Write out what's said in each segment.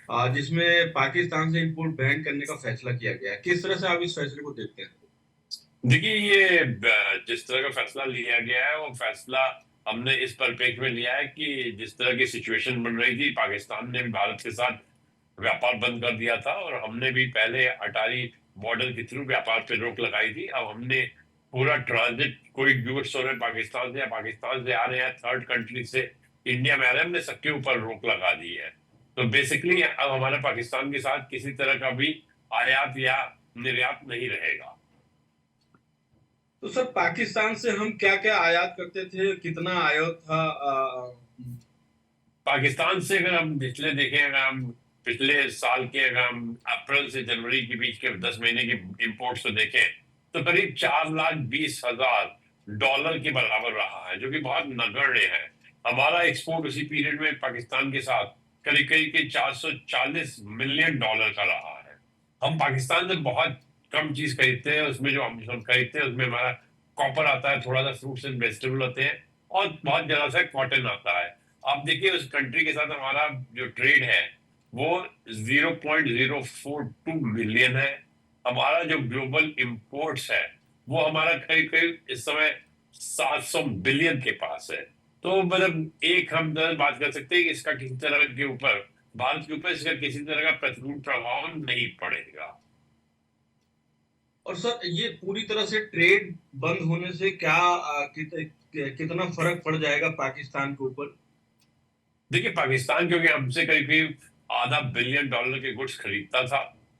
जिसमें पाकिस्तान से import ban करने का फैसला किया गया है। किस तरह से आप इस फैसले को देखते हैं? देखिए, ये जिस तरह का फैसला लिया गया है वो फैसला हमने इस परिप्रेक्ष्य में लिया है कि जिस तरह की सिचुएशन बन रही थी, पाकिस्तान ने भी भारत के साथ व्यापार बंद कर दिया था और हमने भी पहले अटारी बॉर्डर के थ्रू व्यापार पे रोक लगाई थी। अब हमने पूरा ट्रांजिट, कोई गुड्स हो रहे हैं पाकिस्तान से या पाकिस्तान से आ रहे हैं थर्ड कंट्री से इंडिया में आ रहे हैं, हमने सबके ऊपर रोक लगा दी है। तो बेसिकली अब हमारे पाकिस्तान के साथ किसी तरह का भी आयात या निर्यात नहीं रहेगा। तो सर, पाकिस्तान से हम क्या क्या आयात करते थे, कितना आयात था? पाकिस्तान से अगर हम पिछले देखें, अगर हम पिछले साल के, अगर हम अप्रैल से जनवरी के बीच के 10 महीने के इंपोर्ट्स को देखें तो करीब 4,20,000 डॉलर के बराबर रहा है, जो कि बहुत नगण्य है। हमारा एक्सपोर्ट उसी पीरियड में पाकिस्तान के साथ करीब करीब के 440 मिलियन डॉलर का रहा है। हम पाकिस्तान से बहुत कम चीज खरीदते हैं, उसमें जो हम सब खरीदते हैं उसमें हमारा कॉपर आता है, थोड़ा सा फ्रूट्स एंड वेजिटेबल होते हैं और बहुत ज्यादा सा कॉटन आता है। आप देखिए उस कंट्री के साथ हमारा जो ट्रेड है वो 0.042 मिलियन है। हमारा जो ग्लोबल इंपोर्ट्स है वो हमारा करीब करीब इस समय 700 बिलियन के पास है। तो मतलब एक हम बात कर सकते हैं कि इसका किसी तरह के ऊपर, भारत के ऊपर इसका किसी तरह का प्रतिकूल प्रभाव नहीं पड़ेगा। और सर, ये पूरी तरह से ट्रेड बंद होने से क्या कितना फर्क पड़ जाएगा पाकिस्तान के ऊपर? देखिए, पाकिस्तान क्योंकि हमसे करीब करीब आधा बिलियन डॉलर के गुड्स खरीदता था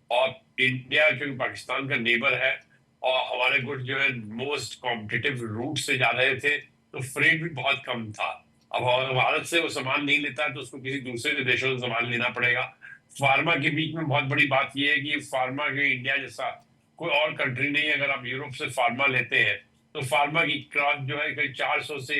और इंडिया क्योंकि पाकिस्तान का नेबर है और हमारे गुड्स जो है मोस्ट कॉम्पिटिटिव रूट से जा रहे थे, तो फ्रेट भी बहुत कम था। अब अगर भारत से वो सामान नहीं लेता है तो उसको किसी दूसरे देशों से सामान लेना पड़ेगा। फार्मा के बीच में बहुत बड़ी बात यह है कि फार्मा के इंडिया जैसा कोई और कंट्री नहीं है। अगर आप यूरोप से फार्मा लेते हैं तो फार्मा की कॉस्ट जो है करीब 400 से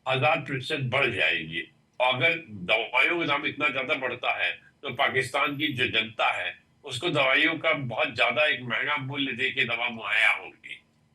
1,000% बढ़ जाएगी। और अगर दवाइयों का दाम इतना ज्यादा बढ़ता है तो पाकिस्तान की जो जनता है उसको दवाइयों का बहुत ज्यादा एक महंगा मूल्य दे के दवा मुहैया होगी।